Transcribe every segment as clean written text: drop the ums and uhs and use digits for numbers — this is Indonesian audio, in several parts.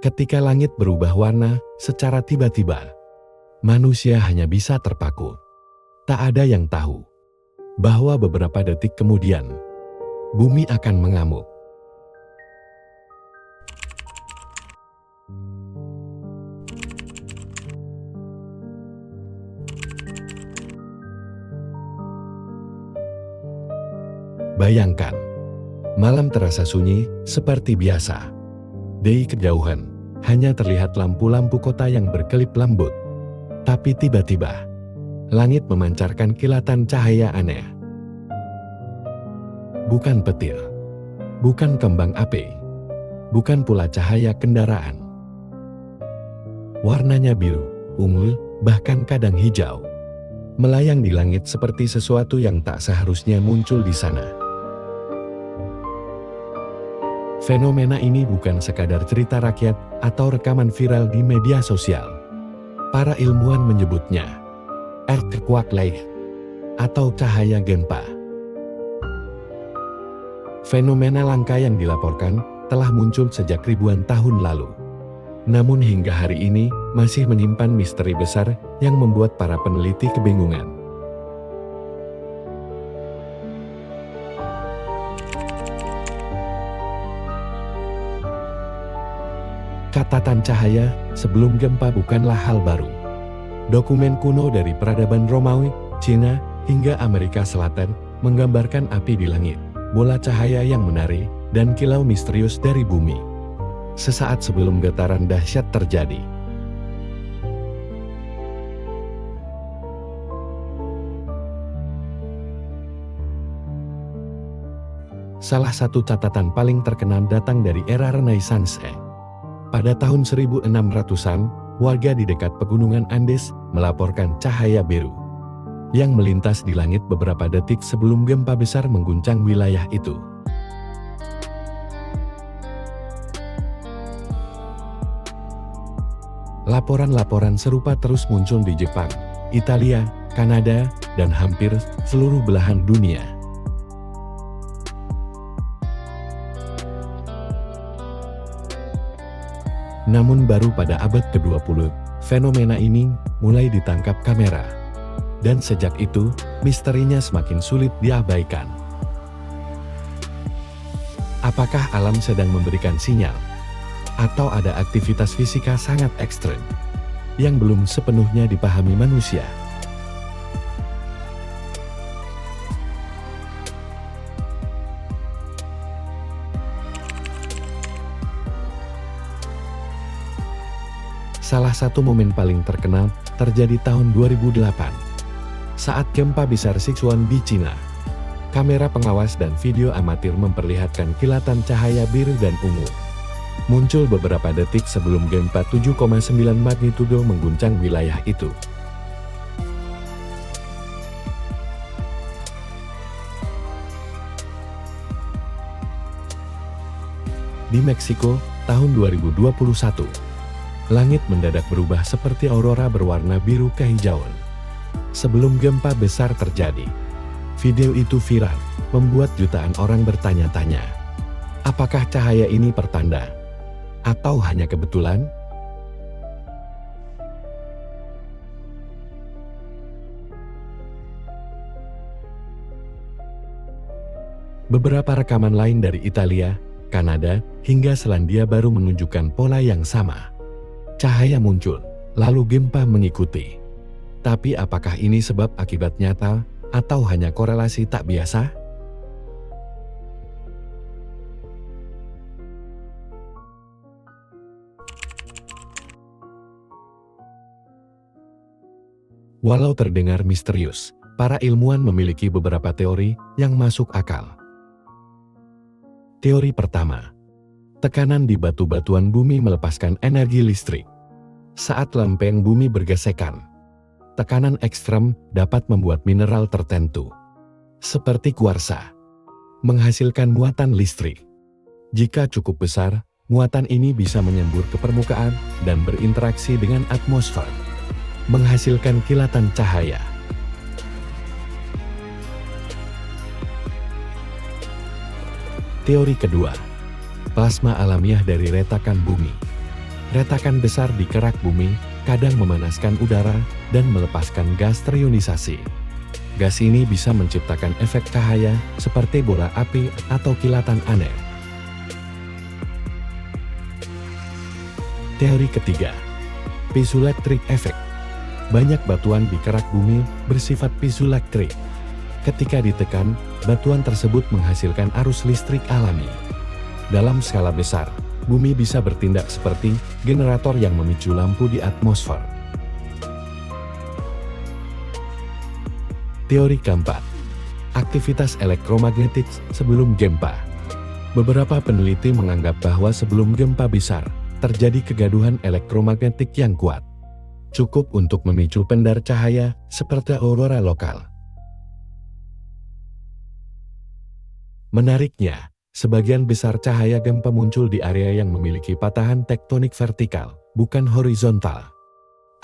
Ketika langit berubah warna secara tiba-tiba, manusia hanya bisa terpaku. Tak ada yang tahu bahwa beberapa detik kemudian, bumi akan mengamuk. Bayangkan, malam terasa sunyi seperti biasa. Di kejauhan, hanya terlihat lampu-lampu kota yang berkelip lembut. Tapi tiba-tiba, langit memancarkan kilatan cahaya aneh. Bukan petir, bukan kembang api, bukan pula cahaya kendaraan. Warnanya biru, ungu, bahkan kadang hijau. Melayang di langit seperti sesuatu yang tak seharusnya muncul di sana. Fenomena ini bukan sekadar cerita rakyat atau rekaman viral di media sosial. Para ilmuwan menyebutnya earthquake atau cahaya gempa. Fenomena langka yang dilaporkan telah muncul sejak ribuan tahun lalu. Namun hingga hari ini masih menyimpan misteri besar yang membuat para peneliti kebingungan. Catatan cahaya sebelum gempa bukanlah hal baru. Dokumen kuno dari peradaban Romawi, Cina, hingga Amerika Selatan menggambarkan api di langit, bola cahaya yang menari, dan kilau misterius dari bumi. Sesaat sebelum getaran dahsyat terjadi. Salah satu catatan paling terkenal datang dari era Renaissance. Pada tahun 1600-an, warga di dekat pegunungan Andes melaporkan cahaya biru yang melintas di langit beberapa detik sebelum gempa besar mengguncang wilayah itu. Laporan-laporan serupa terus muncul di Jepang, Italia, Kanada, dan hampir seluruh belahan dunia. Namun baru pada abad ke-20, fenomena ini mulai ditangkap kamera. Dan sejak itu, misterinya semakin sulit diabaikan. Apakah alam sedang memberikan sinyal? Atau ada aktivitas fisika sangat ekstrem yang belum sepenuhnya dipahami manusia? Salah satu momen paling terkenal terjadi tahun 2008. Saat gempa besar Sichuan di Cina. Kamera pengawas dan video amatir memperlihatkan kilatan cahaya biru dan ungu. Muncul beberapa detik sebelum gempa 7,9 magnitudo mengguncang wilayah itu. Di Meksiko, tahun 2021. Langit mendadak berubah seperti aurora berwarna biru kehijauan. Sebelum gempa besar terjadi, video itu viral, membuat jutaan orang bertanya-tanya. Apakah cahaya ini pertanda? Atau hanya kebetulan? Beberapa rekaman lain dari Italia, Kanada, hingga Selandia Baru menunjukkan pola yang sama. Cahaya muncul, lalu gempa mengikuti. Tapi apakah ini sebab akibat nyata, atau hanya korelasi tak biasa? Walau terdengar misterius, para ilmuwan memiliki beberapa teori yang masuk akal. Teori pertama. Tekanan di batu-batuan bumi melepaskan energi listrik. Saat lempeng bumi bergesekan, tekanan ekstrem dapat membuat mineral tertentu, seperti kuarsa, menghasilkan muatan listrik. Jika cukup besar, muatan ini bisa menyembur ke permukaan dan berinteraksi dengan atmosfer, menghasilkan kilatan cahaya. Teori kedua. Plasma alamiah dari retakan bumi. Retakan besar di kerak bumi kadang memanaskan udara dan melepaskan gas terionisasi. Gas ini bisa menciptakan efek cahaya seperti bola api atau kilatan aneh. Teori ketiga, piezoelectric effect. Banyak batuan di kerak bumi bersifat piezoelektrik. Ketika ditekan, batuan tersebut menghasilkan arus listrik alami. Dalam skala besar, bumi bisa bertindak seperti generator yang memicu lampu di atmosfer. Teori keempat, aktivitas elektromagnetik sebelum gempa. Beberapa peneliti menganggap bahwa sebelum gempa besar, terjadi kegaduhan elektromagnetik yang kuat. Cukup untuk memicu pendar cahaya seperti aurora lokal. Menariknya, sebagian besar cahaya gempa muncul di area yang memiliki patahan tektonik vertikal, bukan horizontal.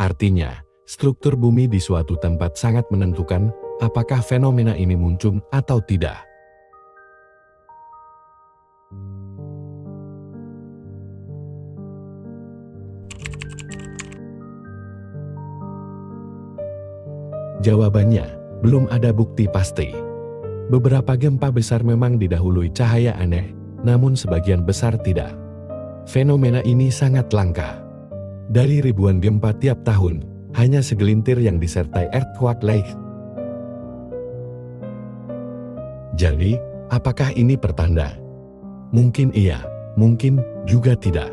Artinya, struktur bumi di suatu tempat sangat menentukan apakah fenomena ini muncul atau tidak. Jawabannya, belum ada bukti pasti. Beberapa gempa besar memang didahului cahaya aneh, namun sebagian besar tidak. Fenomena ini sangat langka. Dari ribuan gempa tiap tahun, hanya segelintir yang disertai earthquake. Jadi, apakah ini pertanda? Mungkin iya, mungkin juga tidak.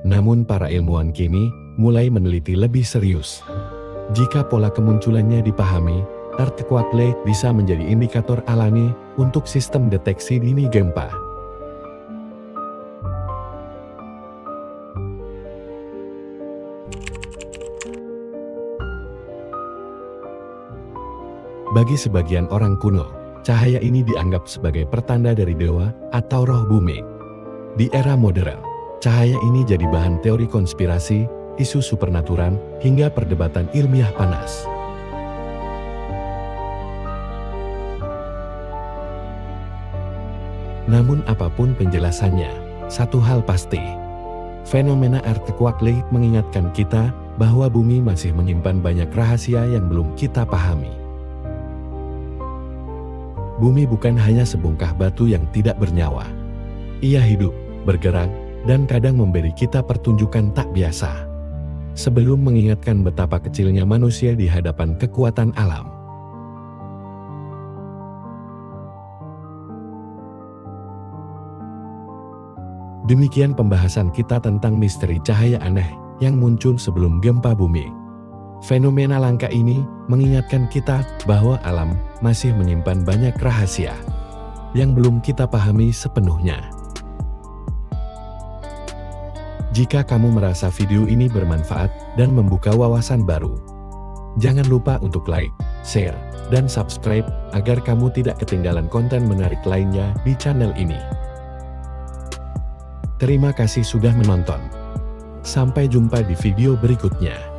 Namun para ilmuwan kini mulai meneliti lebih serius. Jika pola kemunculannya dipahami, earthquake bisa menjadi indikator alami untuk sistem deteksi dini gempa. Bagi sebagian orang kuno, cahaya ini dianggap sebagai pertanda dari dewa atau roh bumi. Di era modern, cahaya ini jadi bahan teori konspirasi, isu supernatural, hingga perdebatan ilmiah panas. Namun apapun penjelasannya, satu hal pasti. Fenomena earthquake mengingatkan kita bahwa bumi masih menyimpan banyak rahasia yang belum kita pahami. Bumi bukan hanya sebongkah batu yang tidak bernyawa. Ia hidup, bergerak, dan kadang memberi kita pertunjukan tak biasa. Sebelum mengingatkan betapa kecilnya manusia di hadapan kekuatan alam. Demikian pembahasan kita tentang misteri cahaya aneh yang muncul sebelum gempa bumi. Fenomena langka ini mengingatkan kita bahwa alam masih menyimpan banyak rahasia yang belum kita pahami sepenuhnya. Jika kamu merasa video ini bermanfaat dan membuka wawasan baru, jangan lupa untuk like, share, dan subscribe agar kamu tidak ketinggalan konten menarik lainnya di channel ini. Terima kasih sudah menonton. Sampai jumpa di video berikutnya.